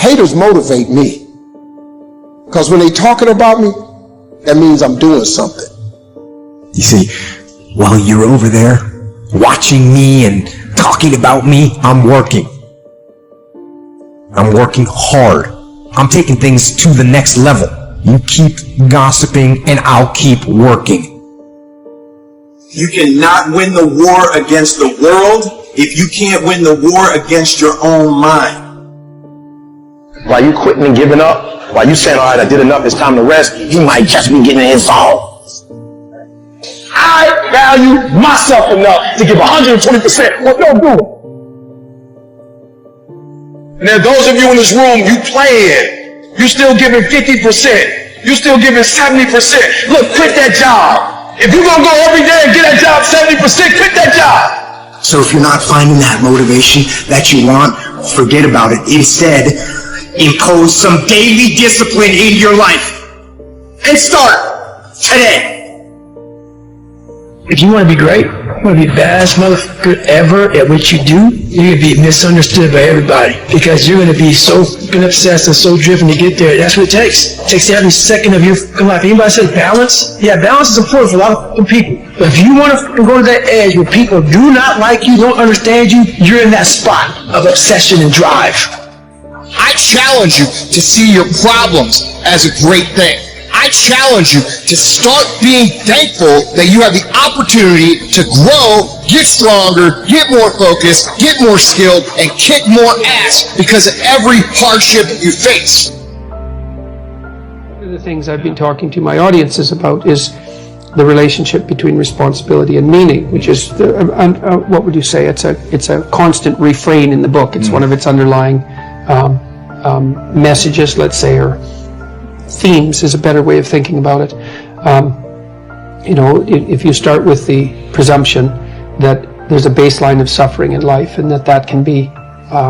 Haters motivate me. Because when they talking about me, that means I'm doing something. You see, while you're over there watching me and talking about me, I'm working. I'm working hard. I'm taking things to the next level. You keep gossiping and I'll keep working. You cannot win the war against the world if you can't win the war against your own mind. While you quitting and giving up, while you saying, all right, I did enough, it's time to rest, he might just be getting his all. I value myself enough to give 120% what they'll do. And there are those of you in this room, you playing. You still giving 50%. You still giving 70%. Look, quit that job. If you're going to go every day and get that job 70%, quit that job. So if you're not finding that motivation that you want, forget about it. Instead, impose some daily discipline in your life. And start today. If you want to be great, you want to be the baddest motherfucker ever at what you do, you're going to be misunderstood by everybody because you're going to be so obsessed and so driven to get there. That's what it takes. It takes every second of your life. Anybody says balance? Yeah, balance is important for a lot of people. But if you want to go to that edge where people do not like you, don't understand you, you're in that spot of obsession and drive. I challenge you to see your problems as a great thing. I challenge you to start being thankful that you have the opportunity to grow, get stronger, get more focused, get more skilled, and kick more ass because of every hardship you face. One of the things I've been talking to my audiences about is the relationship between responsibility and meaning, which is, what would you say, it's a constant refrain in the book. It's one of its underlying messages, let's say, or themes is a better way of thinking about it. If you start with the presumption that there's a baseline of suffering in life and that can be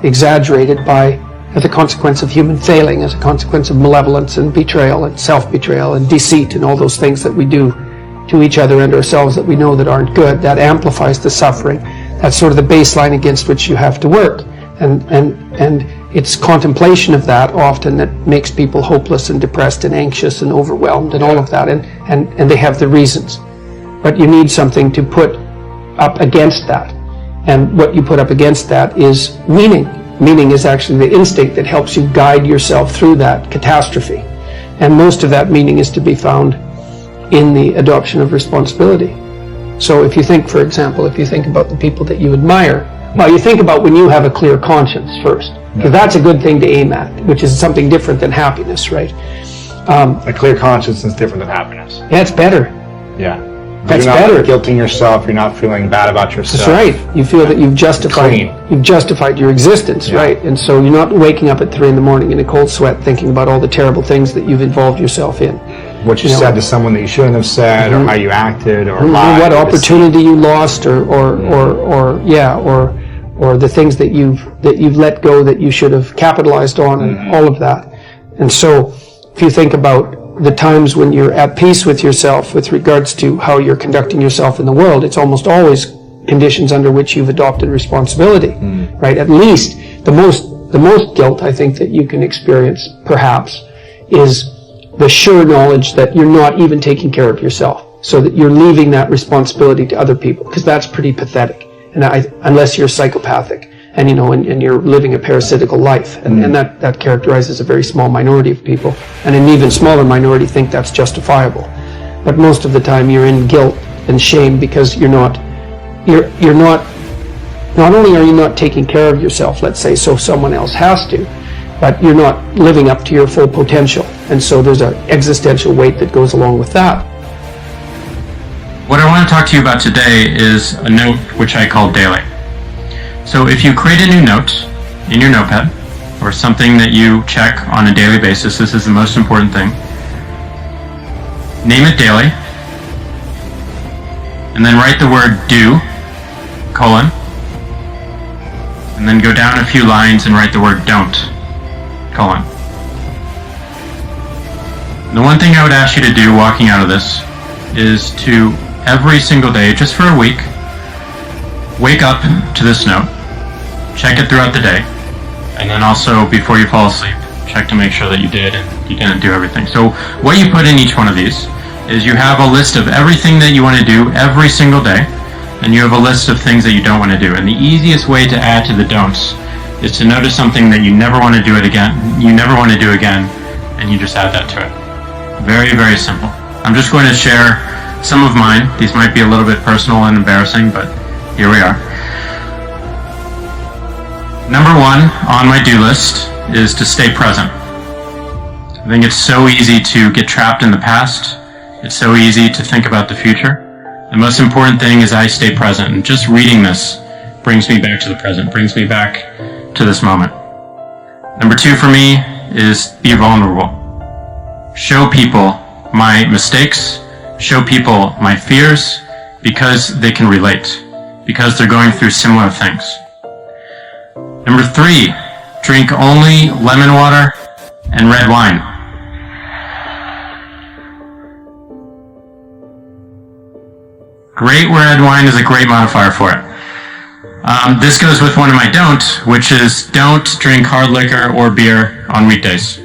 exaggerated as a consequence of human failing, as a consequence of malevolence and betrayal and self-betrayal and deceit and all those things that we do to each other and ourselves that we know that aren't good, that amplifies the suffering. That's sort of the baseline against which you have to work. And it's contemplation of that often that makes people hopeless and depressed and anxious and overwhelmed and all of that, and they have the reasons. But you need something to put up against that. And what you put up against that is meaning. Meaning is actually the instinct that helps you guide yourself through that catastrophe. And most of that meaning is to be found in the adoption of responsibility. So if you think, for example, if you think about the people that you admire, well, you think about when you have a clear conscience first, because that's a good thing to aim at, which is something different than happiness, right? A clear conscience is different than happiness. Yeah, it's better. Yeah. That's you're not better. Guilting yourself. You're not feeling bad about yourself. That's right. You feel that you've justified your existence, right? And so you're not waking up at 3 a.m. in a cold sweat thinking about all the terrible things that you've involved yourself in. What you said to someone that you shouldn't have said, or how you acted, or lied, what opportunity you lost, or the things that you've let go that you should have capitalized on, and all of that. And so, if you think about the times when you're at peace with yourself with regards to how you're conducting yourself in the world, it's almost always conditions under which you've adopted responsibility, right? At least the most guilt I think that you can experience, perhaps, is the sure knowledge that you're not even taking care of yourself, so that you're leaving that responsibility to other people, because that's pretty pathetic. And unless you're psychopathic and you're living a parasitical life, and that characterizes a very small minority of people, and an even smaller minority think that's justifiable. But most of the time you're in guilt and shame because not only are you not taking care of yourself, let's say, so someone else has to, but you're not living up to your full potential. And so there's an existential weight that goes along with that. What I want to talk to you about today is a note which I call daily. So if you create a new note in your notepad, or something that you check on a daily basis, this is the most important thing. Name it daily, and then write the word do, colon, and then go down a few lines and write the word don't, colon. The one thing I would ask you to do walking out of this is to every single day, just for a week, wake up to this note, check it throughout the day, and then and also before you fall asleep, check to make sure that you did and you didn't do everything. So what you put in each one of these is you have a list of everything that you want to do every single day, and you have a list of things that you don't want to do. And the easiest way to add to the don'ts is to notice something that you never want to do again, and you just add that to it. Very, very simple. I'm just going to share some of mine. These might be a little bit personal and embarrassing, but here we are. Number one on my do list is to stay present. I think it's so easy to get trapped in the past. It's so easy to think about the future. The most important thing is I stay present, and just reading this brings me back to the present, brings me back to this moment. Number two for me is be vulnerable. Show people my mistakes, show people my fears, because they can relate, because they're going through similar things. Number three, drink only lemon water and red wine. Great red wine is a great modifier for it. This goes with one of my don't, which is don't drink hard liquor or beer on weekdays.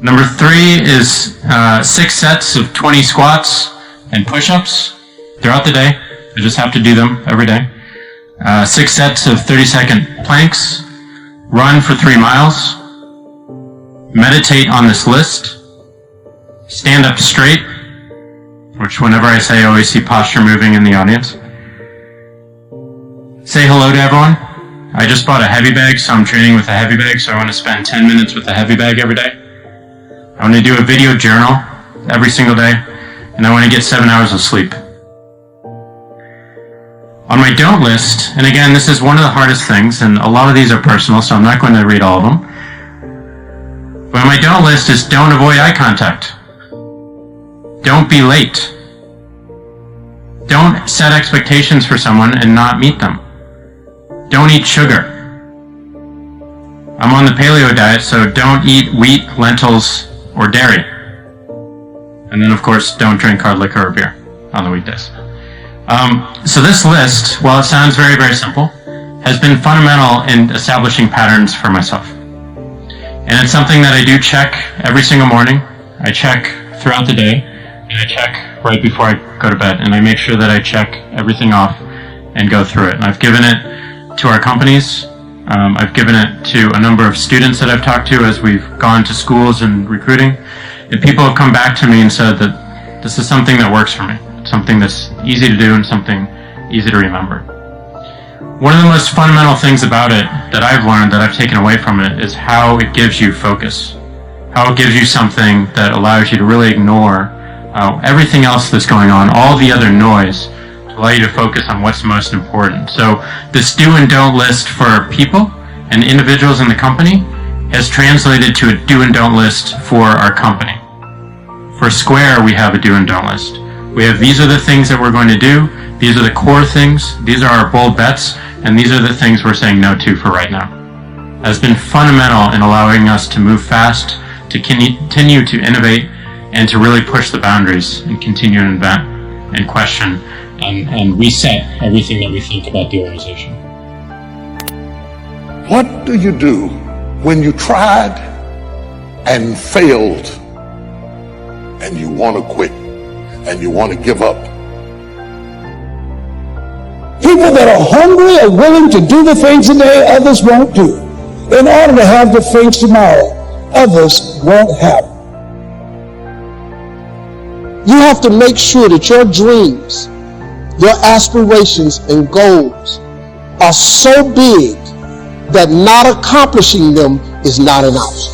Number three is 6 sets of 20 squats and push-ups throughout the day. I just have to do them every day. 6 sets of 30-second planks. Run for 3 miles. Meditate on this list. Stand up straight, which whenever I say, I always see posture moving in the audience. Say hello to everyone. I just bought a heavy bag, so I'm training with a heavy bag, so I want to spend 10 minutes with a heavy bag every day. I want to do a video journal every single day, and I want to get 7 hours of sleep. On my don't list, and again, this is one of the hardest things, and a lot of these are personal, so I'm not going to read all of them. But on my don't list is don't avoid eye contact. Don't be late. Don't set expectations for someone and not meet them. Don't eat sugar. I'm on the paleo diet, so don't eat wheat, lentils, or dairy. And then, of course, don't drink hard liquor or beer on the weekdays. So this list, while it sounds very, very simple, has been fundamental in establishing patterns for myself. And it's something that I do check every single morning. I check throughout the day, and I check right before I go to bed. And I make sure that I check everything off and go through it. And I've given it to our companies. I've given it to a number of students that I've talked to as we've gone to schools and recruiting. And people have come back to me and said that this is something that works for me. It's something that's easy to do and something easy to remember. One of the most fundamental things about it that I've learned, that I've taken away from it, is how it gives you focus. How it gives you something that allows you to really ignore everything else that's going on, all the other noise, to allow you to focus on what's most important. So this do and don't list for people and individuals in the company has translated to a do and don't list for our company. For Square, we have a do and don't list. We have, these are the things that we're going to do, these are the core things, these are our bold bets, and these are the things we're saying no to for right now. That has been fundamental in allowing us to move fast, to continue to innovate, and to really push the boundaries and continue to invent and question and reset everything that we think about the organization. What do you do when you tried and failed and you want to quit and you want to give up? People that are hungry are willing to do the things today others won't do in order to have the things tomorrow others won't have. You have to make sure that your dreams, your aspirations and goals are so big that not accomplishing them is not an option.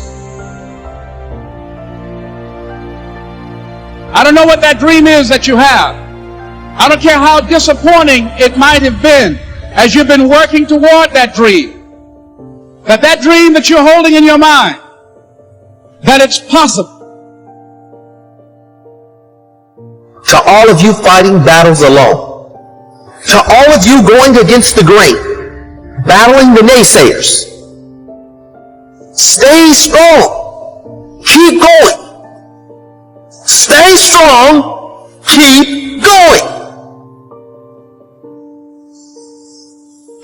I don't know what that dream is that you have. I don't care how disappointing it might have been as you've been working toward that dream. That dream that you're holding in your mind, that it's possible. To all of you fighting battles alone, to all of you going against the grain, battling the naysayers, stay strong, keep going. Stay strong, keep going.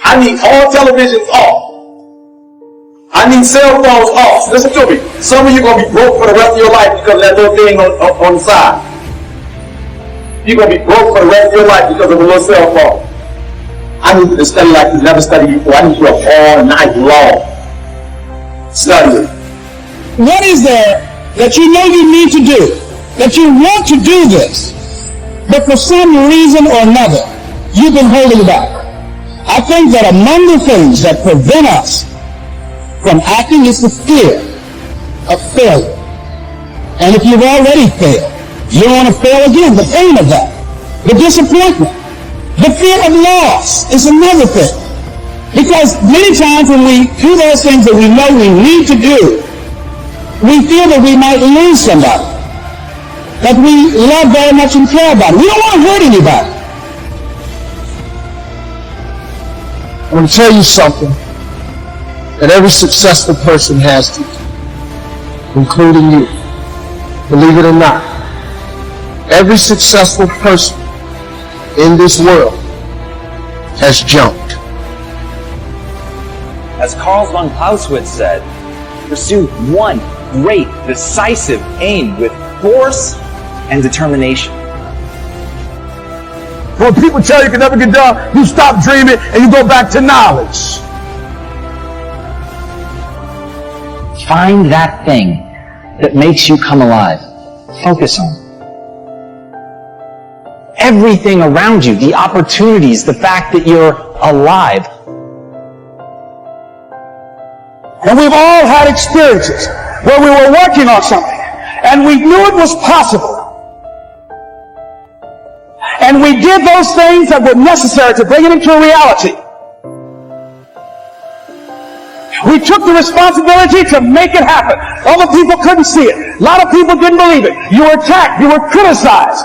I need all televisions off. I need cell phones off. Listen to me. Some of you going to be broke for the rest of your life because of that little thing on the side. You're going to be broke for the rest of your life because of a little cell phone. I need you to study like you've never studied before. I need you all night long. Study it. What is there that you know you need to do, that you want to do this, but for some reason or another, you've been holding back? I think that among the things that prevent us from acting is the fear of failure. And if you've already failed, you don't want to fail again. The pain of that, the disappointment, the fear of loss is another thing. Because many times when we do those things that we know we need to do, we feel that we might lose somebody that we love very much and care about. We don't want to hurt anybody. I'm going to tell you something that every successful person has to do, including you. Believe it or not, every successful person in this world has jumped. As Karl von Clausewitz said, pursue one great, decisive aim with force and determination. When people tell you can never get done, you stop dreaming and you go back to knowledge. Find that thing that makes you come alive. Focus on it. Everything around you, the opportunities, the fact that you're alive. And we've all had experiences where we were working on something and we knew it was possible. And we did those things that were necessary to bring it into reality. We took the responsibility to make it happen. Other people couldn't see it. A lot of people didn't believe it. You were attacked. You were criticized.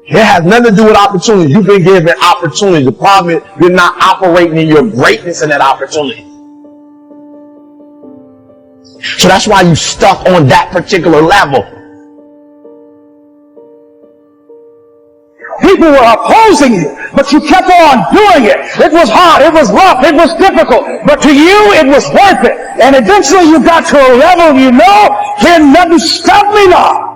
It has nothing to do with opportunity. You've been given opportunity. The problem is you're not operating in your greatness in that opportunity. So that's why you're stuck on that particular level. People were opposing you, but you kept on doing it. It was hard, it was rough, it was difficult, but to you it was worth it. And eventually you got to a level you know, can nothing stop me now.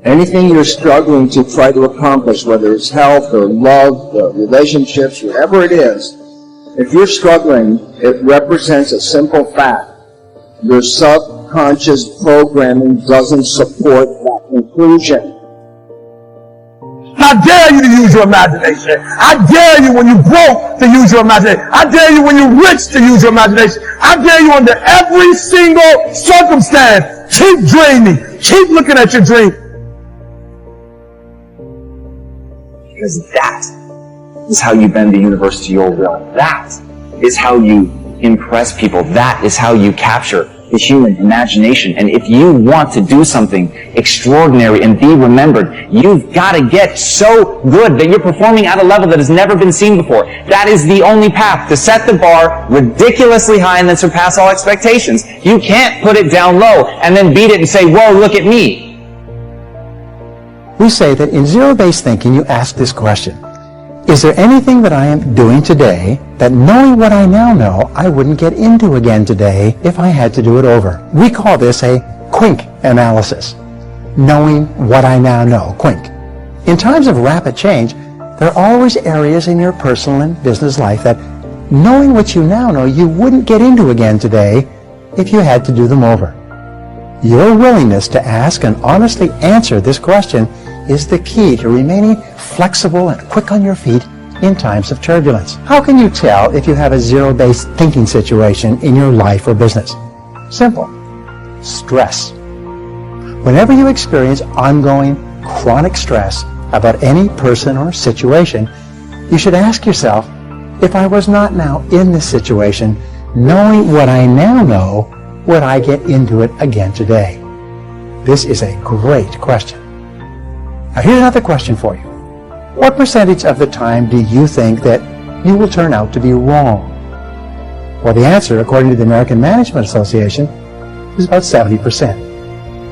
Anything you're struggling to try to accomplish, whether it's health or love or relationships, whatever it is, if you're struggling, it represents a simple fact. Your subconscious programming doesn't support that conclusion. I dare you to use your imagination. I dare you when you're broke to use your imagination. I dare you when you're rich to use your imagination. I dare you under every single circumstance. Keep dreaming. Keep looking at your dream. Because that is how you bend the universe to your will. That is how you impress people. That is how you capture the human imagination. And if you want to do something extraordinary and be remembered, you've got to get so good that you're performing at a level that has never been seen before. That is the only path to set the bar ridiculously high and then surpass all expectations. You can't put it down low and then beat it and say, whoa, look at me. We say that in zero-based thinking, you ask this question: is there anything that I am doing today that, knowing what I now know, I wouldn't get into again today if I had to do it over? We call this a QUINK analysis. Knowing what I now know, QUINK. In times of rapid change, there are always areas in your personal and business life that, knowing what you now know, you wouldn't get into again today if you had to do them over. Your willingness to ask and honestly answer this question is the key to remaining flexible and quick on your feet in times of turbulence. How can you tell if you have a zero-based thinking situation in your life or business? Simple. Stress. Whenever you experience ongoing chronic stress about any person or situation, you should ask yourself, if I was not now in this situation, knowing what I now know, would I get into it again today? This is a great question. Now here's another question for you. What percentage of the time do you think that you will turn out to be wrong? Well, the answer, according to the American Management Association, is about 70%.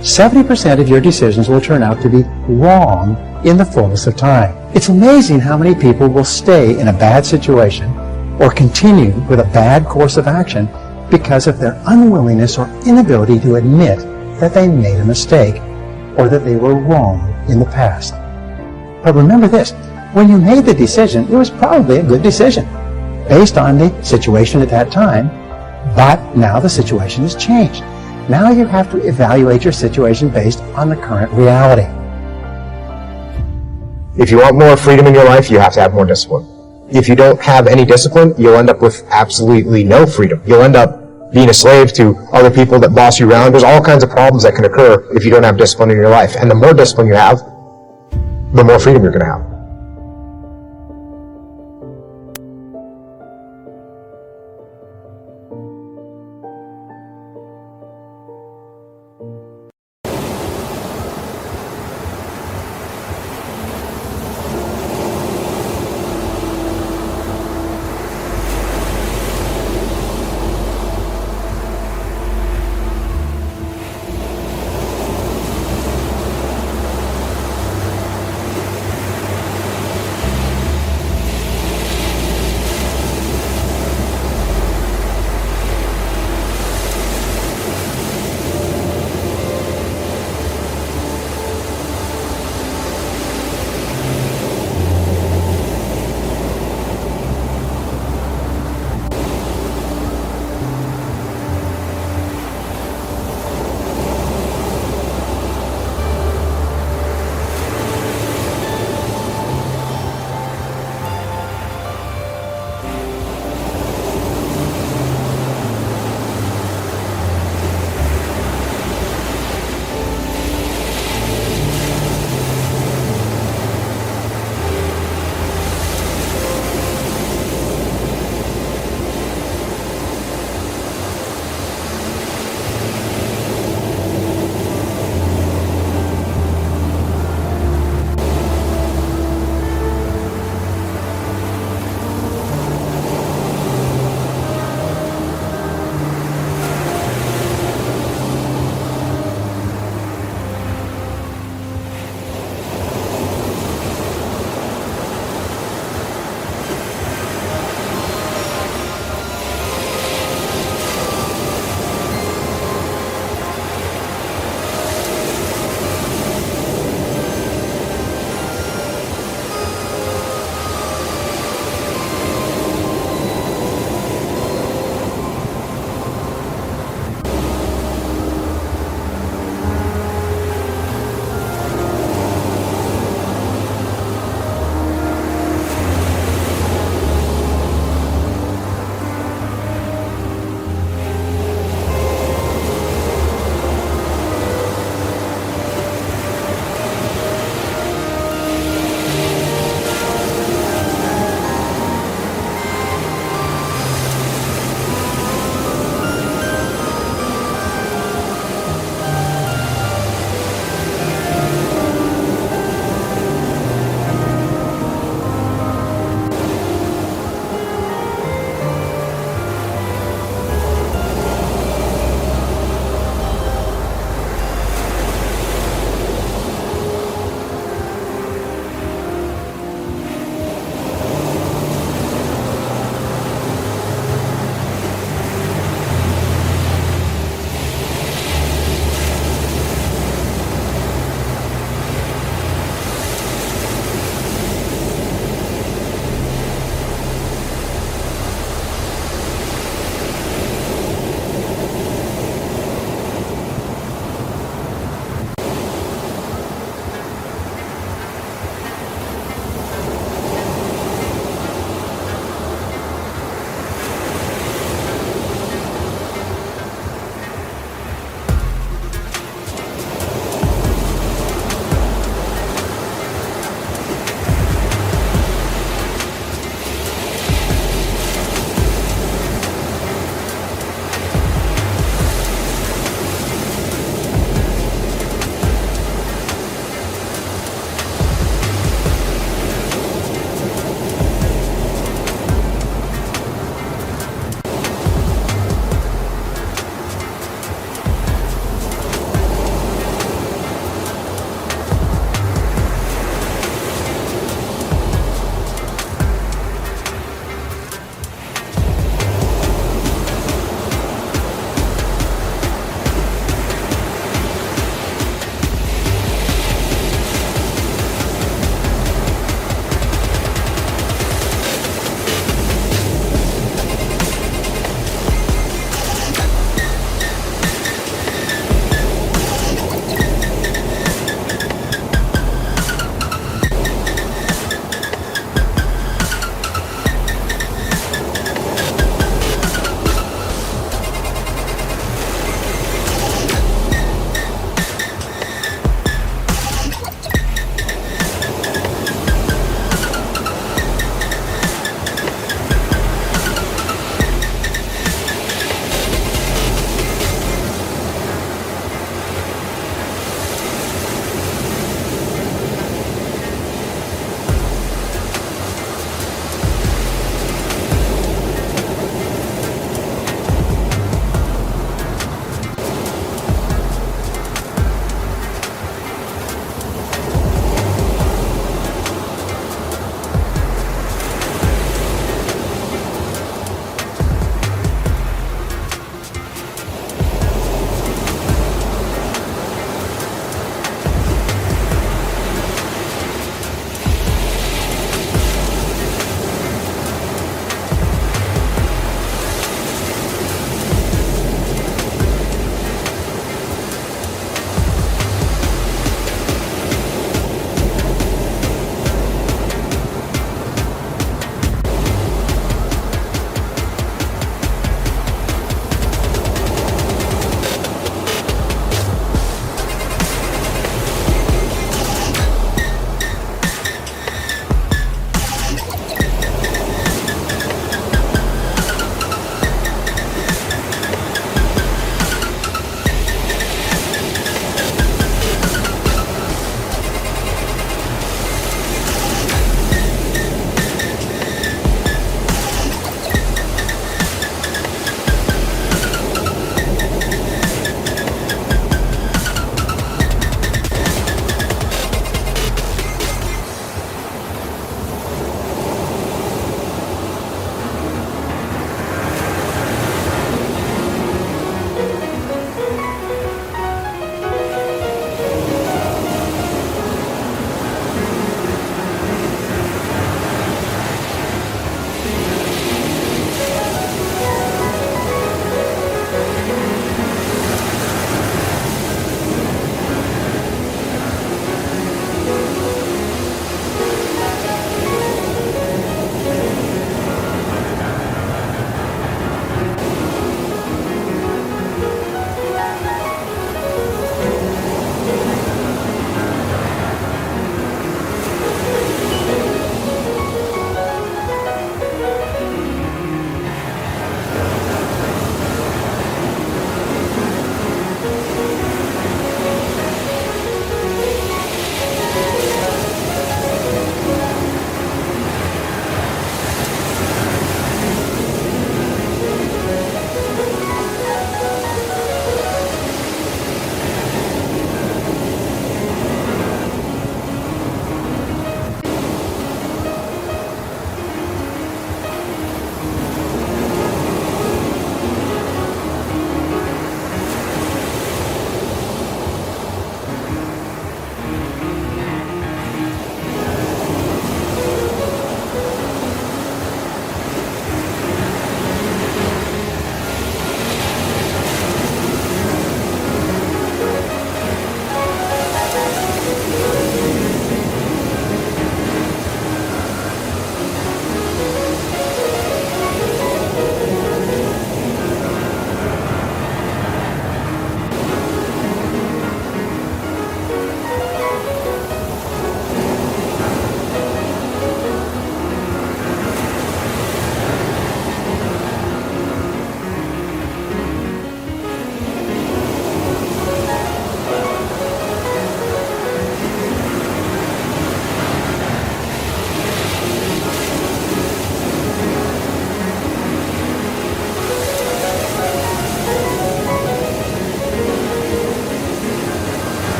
70% of your decisions will turn out to be wrong in the fullness of time. It's amazing how many people will stay in a bad situation or continue with a bad course of action because of their unwillingness or inability to admit that they made a mistake or that they were wrong in the past. But remember this, when you made the decision, it was probably a good decision based on the situation at that time, but now the situation has changed. Now you have to evaluate your situation based on the current reality. If you want more freedom in your life, you have to have more discipline. If you don't have any discipline, you'll end up with absolutely no freedom. You'll end up being a slave to other people that boss you around. There's all kinds of problems that can occur if you don't have discipline in your life. And the more discipline you have, the more freedom you're going to have.